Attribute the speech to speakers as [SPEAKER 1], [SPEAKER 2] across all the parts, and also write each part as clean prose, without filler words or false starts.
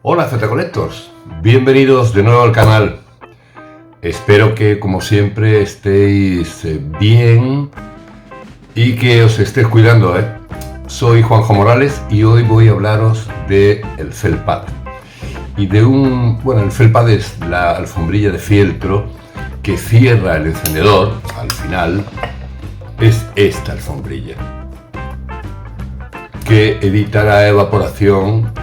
[SPEAKER 1] Hola Z-Collectors, bienvenidos de nuevo al canal. Espero que como siempre estéis bien y que os estéis cuidando. Soy Juanjo Morales y hoy voy a hablaros de el felpad. Y de el felpad es la alfombrilla de fieltro que cierra el encendedor. Al final es esta alfombrilla que evita la evaporación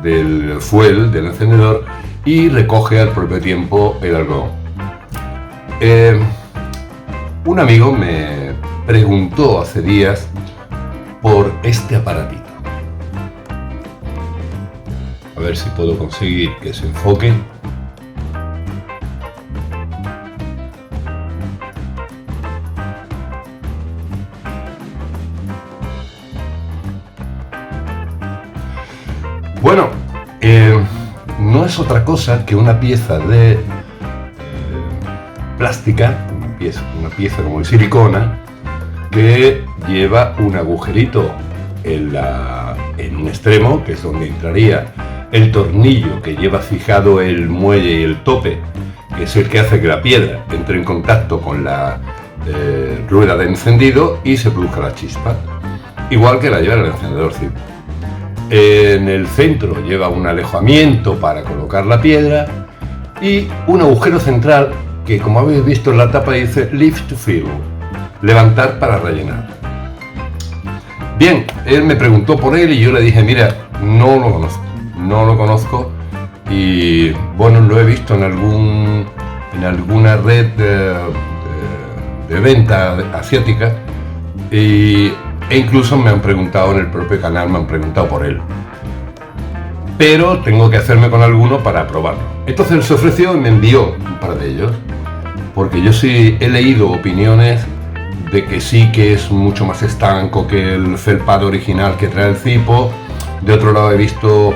[SPEAKER 1] del fuel del encendedor y recoge al propio tiempo el algodón. Un amigo me preguntó hace días por este aparatito. A ver si puedo conseguir que se enfoque. Bueno, no es otra cosa que una pieza de plástica, una pieza como de silicona, que lleva un agujerito en un extremo, que es donde entraría el tornillo que lleva fijado el muelle y el tope, que es el que hace que la piedra entre en contacto con la rueda de encendido y se produzca la chispa, igual que la lleva el encendedor Zipo. En el centro lleva un alejamiento para colocar la piedra y un agujero central que, como habéis visto en la tapa, dice Lift to Fill, levantar para rellenar. Bien, él me preguntó por él y yo le dije, mira, no lo conozco y bueno, lo he visto en alguna red de venta asiática e incluso me han preguntado en el propio canal, me han preguntado por él. Pero tengo que hacerme con alguno para probarlo. Entonces él se ofreció y me envió un par de ellos, porque yo sí he leído opiniones de que sí que es mucho más estanco que el felpad original que trae el Zipo. De otro lado he visto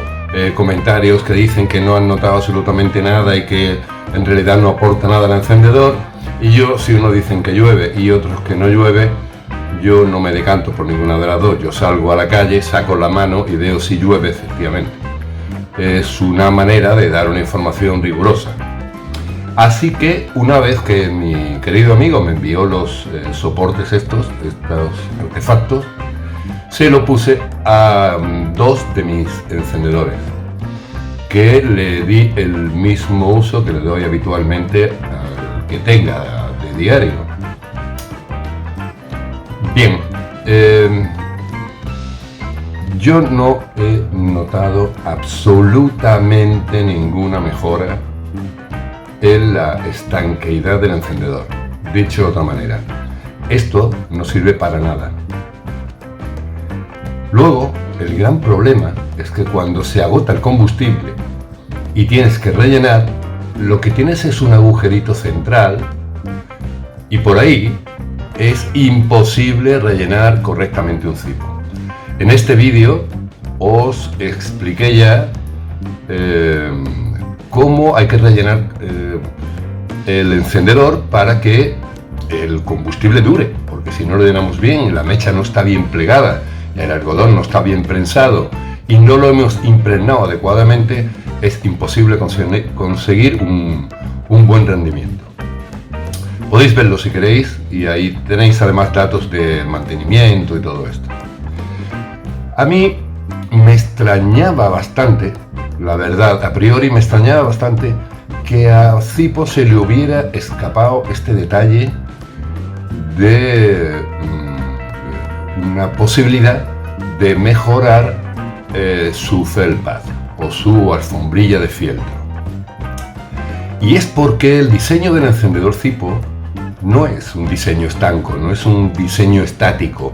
[SPEAKER 1] comentarios que dicen que no han notado absolutamente nada y que en realidad no aporta nada al encendedor. Y yo, si uno dicen que llueve y otros que no llueve, yo no me decanto por ninguna de las dos. Yo salgo a la calle, saco la mano y veo si llueve efectivamente. Es una manera de dar una información rigurosa. Así que una vez que mi querido amigo me envió los soportes estos artefactos, se lo puse a dos de mis encendedores, que le di el mismo uso que le doy habitualmente al que tenga de diario. Bien, yo no he notado absolutamente ninguna mejora en la estanqueidad del encendedor. Dicho de otra manera, esto no sirve para nada. Luego, el gran problema es que cuando se agota el combustible y tienes que rellenar, lo que tienes es un agujerito central y por ahí es imposible rellenar correctamente un Zipo. En este vídeo os expliqué ya cómo hay que rellenar el encendedor para que el combustible dure, porque si no lo llenamos bien, la mecha no está bien plegada, el algodón no está bien prensado y no lo hemos impregnado adecuadamente, es imposible conseguir un buen rendimiento. Podéis verlo si queréis y ahí tenéis además datos de mantenimiento y todo esto. A mí me extrañaba bastante, la verdad, a priori me extrañaba bastante que a Zipo se le hubiera escapado este detalle de una posibilidad de mejorar su felpad o su alfombrilla de fieltro. Y es porque el diseño del encendedor Zipo no es un diseño estanco, no es un diseño estático,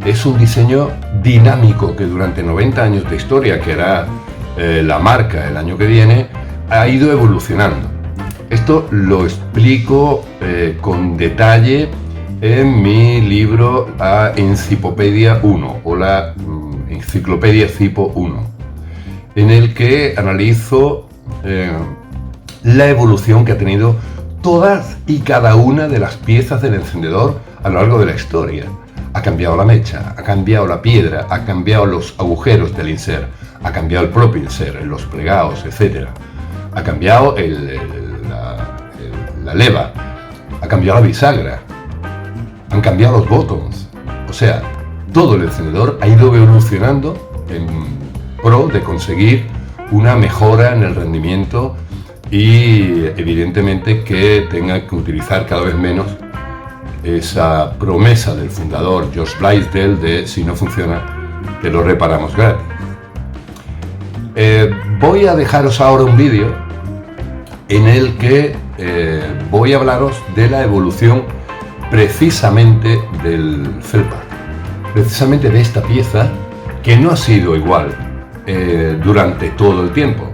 [SPEAKER 1] es un diseño dinámico que durante 90 años de historia, que hará la marca el año que viene, ha ido evolucionando. Esto lo explico con detalle en mi libro La Enciclopedia 1 o la Enciclopedia Zipo 1, en el que analizo la evolución que ha tenido todas y cada una de las piezas del encendedor a lo largo de la historia. Ha cambiado la mecha, ha cambiado la piedra, ha cambiado los agujeros del insert, ha cambiado el propio insert, los plegados, etc. Ha cambiado la leva, ha cambiado la bisagra, han cambiado los buttons. O sea, todo el encendedor ha ido evolucionando en pro de conseguir una mejora en el rendimiento y evidentemente que tenga que utilizar cada vez menos esa promesa del fundador George Blaisdell de si no funciona te lo reparamos gratis. Voy a dejaros ahora un vídeo en el que voy a hablaros de la evolución precisamente del felpat, precisamente de esta pieza que no ha sido igual durante todo el tiempo.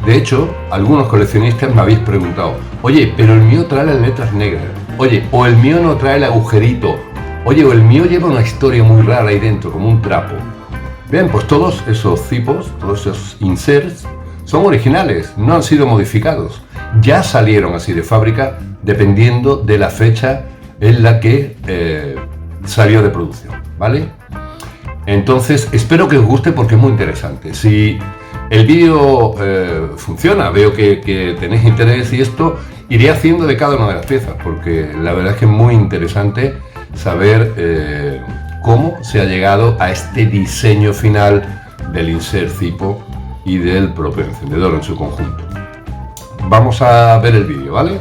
[SPEAKER 1] De hecho, algunos coleccionistas me habéis preguntado, oye, pero el mío trae las letras negras, oye, o el mío no trae el agujerito, oye, o el mío lleva una historia muy rara ahí dentro, como un trapo. Bien, pues todos esos cipos, todos esos inserts, son originales, no han sido modificados. Ya salieron así de fábrica, dependiendo de la fecha en la que salió de producción, ¿vale? Entonces, espero que os guste porque es muy interesante. Si el vídeo funciona, veo que tenéis interés y esto, iré haciendo de cada una de las piezas, porque la verdad es que es muy interesante saber cómo se ha llegado a este diseño final del insert cipo y del propio encendedor en su conjunto. Vamos a ver el vídeo, ¿vale?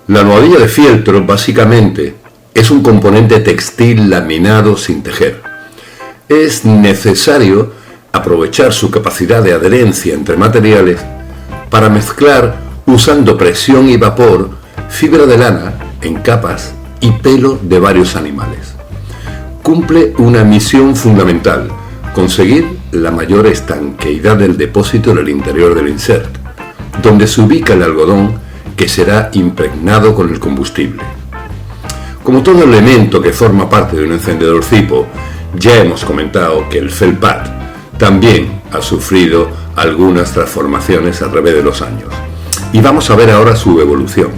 [SPEAKER 1] La almohadilla de fieltro básicamente es un componente textil laminado sin tejer. Es necesario aprovechar su capacidad de adherencia entre materiales para mezclar usando presión y vapor fibra de lana en capas y pelo de varios animales. Cumple una misión fundamental: conseguir la mayor estanqueidad del depósito en el interior del insert, donde se ubica el algodón que será impregnado con el combustible. Como todo elemento que forma parte de un encendedor cipo, ya hemos comentado que el felpat también ha sufrido algunas transformaciones a través de los años. Y vamos a ver ahora su evolución.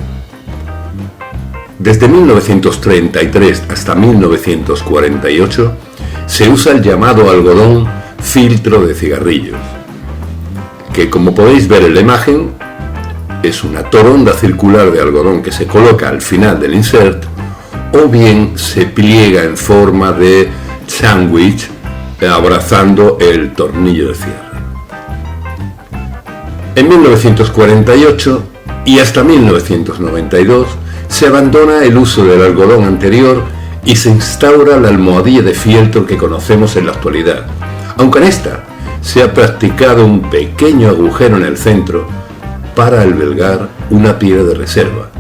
[SPEAKER 1] Desde 1933 hasta 1948 se usa el llamado algodón filtro de cigarrillos, que, como podéis ver en la imagen, es una toronda circular de algodón que se coloca al final del insert, o bien se pliega en forma de sándwich abrazando el tornillo de cierre. En 1948 y hasta 1992 se abandona el uso del algodón anterior y se instaura la almohadilla de fieltro que conocemos en la actualidad, aunque en esta se ha practicado un pequeño agujero en el centro para albergar una piedra de reserva.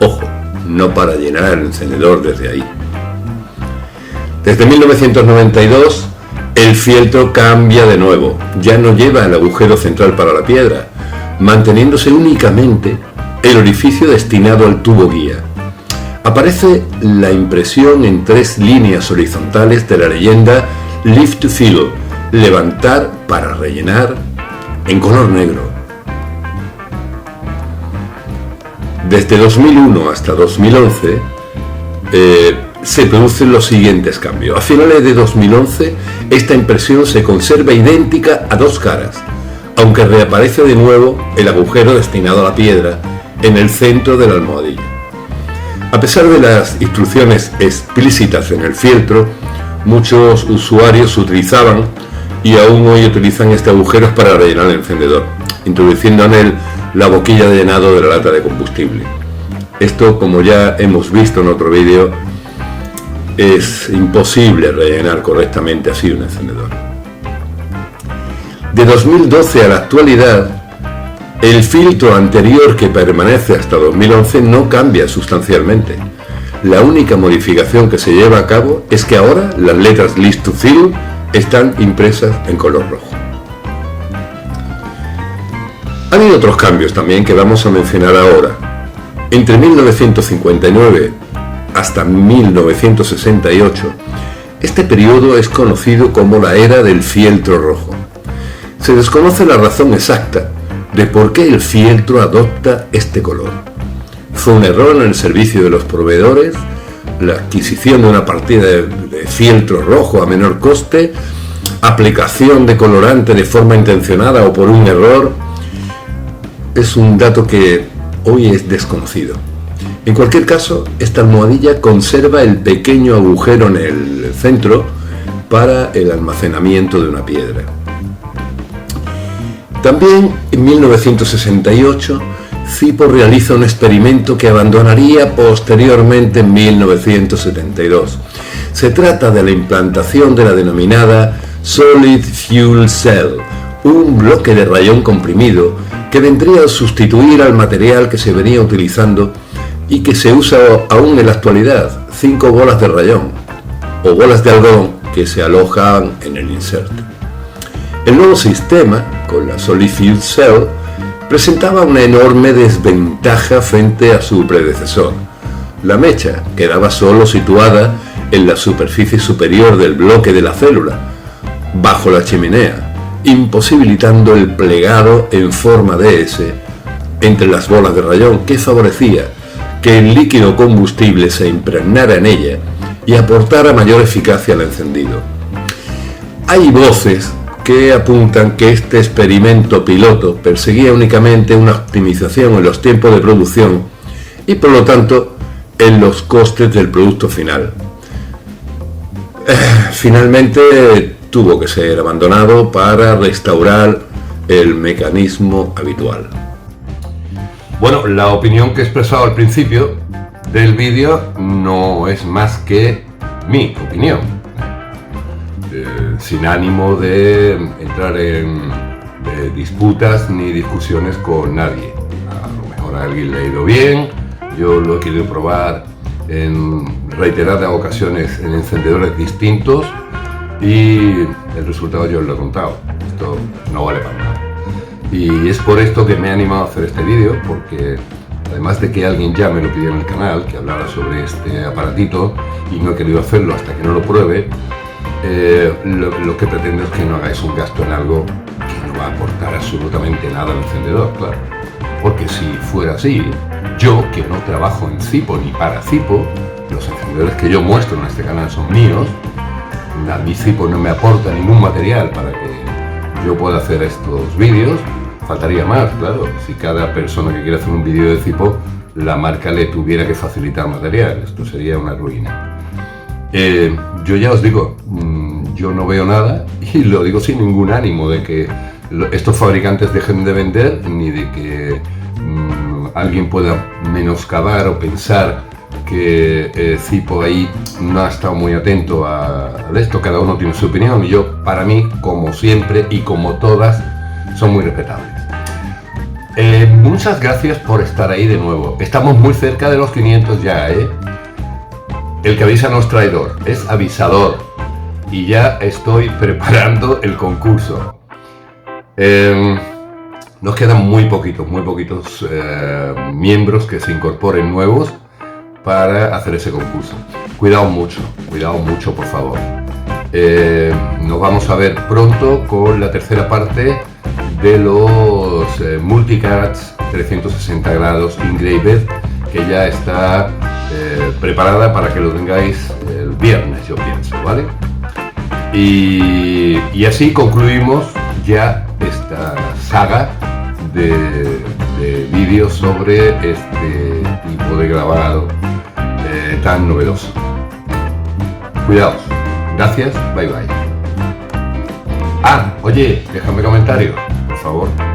[SPEAKER 1] Ojo, no para llenar el encendedor desde ahí. Desde 1992 el fieltro cambia de nuevo, ya no lleva el agujero central para la piedra, manteniéndose únicamente el orificio destinado al tubo guía. Aparece la impresión en 3 líneas horizontales de la leyenda Lift to Fill, levantar para rellenar, en color negro. Desde 2001 hasta 2011 se producen los siguientes cambios. A finales de 2011 esta impresión se conserva idéntica a 2 caras, aunque reaparece de nuevo el agujero destinado a la piedra en el centro de la almohadilla. A pesar de las instrucciones explícitas en el fieltro, muchos usuarios utilizaban y aún hoy utilizan este agujero para rellenar el encendedor, introduciendo en él la boquilla de llenado de la lata de combustible. Esto, como ya hemos visto en otro vídeo, es imposible rellenar correctamente así un encendedor. De 2012 a la actualidad, el filtro anterior, que permanece hasta 2011, no cambia sustancialmente. La única modificación que se lleva a cabo es que ahora las letras Lift to Fill están impresas en color rojo. Ha habido otros cambios también que vamos a mencionar ahora. Entre 1959 hasta 1968, este periodo es conocido como la era del fieltro rojo. Se desconoce la razón exacta de por qué el fieltro adopta este color. Fue un error en el servicio de los proveedores, la adquisición de una partida de fieltro rojo a menor coste, aplicación de colorante de forma intencionada o por un error. Es un dato que hoy es desconocido. En cualquier caso, esta almohadilla conserva el pequeño agujero en el centro para el almacenamiento de una piedra. También en 1968, Zippo realiza un experimento que abandonaría posteriormente en 1972. Se trata de la implantación de la denominada Solid Fuel Cell, un bloque de rayón comprimido que vendría a sustituir al material que se venía utilizando y que se usa aún en la actualidad, 5 bolas de rayón o bolas de algodón que se alojan en el inserto. El nuevo sistema, con la Solid Fuel Cell, presentaba una enorme desventaja frente a su predecesor. La mecha quedaba solo situada en la superficie superior del bloque de la célula, bajo la chimenea, imposibilitando el plegado en forma de S entre las bolas de rayón, que favorecía que el líquido combustible se impregnara en ella y aportara mayor eficacia al encendido. Hay voces que apuntan que este experimento piloto perseguía únicamente una optimización en los tiempos de producción y por lo tanto en los costes del producto final. Finalmente tuvo que ser abandonado para restaurar el mecanismo habitual. Bueno, la opinión que he expresado al principio del vídeo no es más que mi opinión. Sin ánimo de entrar en disputas ni discusiones con nadie. A lo mejor a alguien le ha ido bien, yo lo he querido probar en reiteradas ocasiones en encendedores distintos y el resultado yo os lo he contado. Esto no vale para nada. Y es por esto que me he animado a hacer este vídeo, porque además de que alguien ya me lo pidió en el canal, que hablara sobre este aparatito, y no he querido hacerlo hasta que no lo pruebe, lo que pretendo es que no hagáis un gasto en algo que no va a aportar absolutamente nada al encendedor, claro. Porque si fuera así, yo que no trabajo en Zippo ni para Zippo, los encendedores que yo muestro en este canal son míos, a mi Zippo no me aporta ningún material para que yo pueda hacer estos vídeos, faltaría más, claro. Si cada persona que quiere hacer un vídeo de Zippo, la marca le tuviera que facilitar material, esto sería una ruina. Yo ya os digo, yo no veo nada y lo digo sin ningún ánimo de que estos fabricantes dejen de vender ni de que alguien pueda menoscabar o pensar que Zippo ahí no ha estado muy atento a esto. Cada uno tiene su opinión y yo, para mí, como siempre y como todas, son muy respetables. Muchas gracias por estar ahí de nuevo. Estamos muy cerca de los 500 ya, El que avisa no es traidor, es avisador. Y ya estoy preparando el concurso. Nos quedan muy poquitos miembros que se incorporen nuevos para hacer ese concurso. Cuidado mucho, por favor. Nos vamos a ver pronto con la tercera parte de los Multicards 360 grados Engraved, que ya está preparada para que lo tengáis el viernes, yo pienso, ¿vale? Y así concluimos ya esta saga de vídeos sobre este tipo de grabado tan novedoso. Cuidaos, gracias, bye bye. Oye, déjame comentarios, por favor.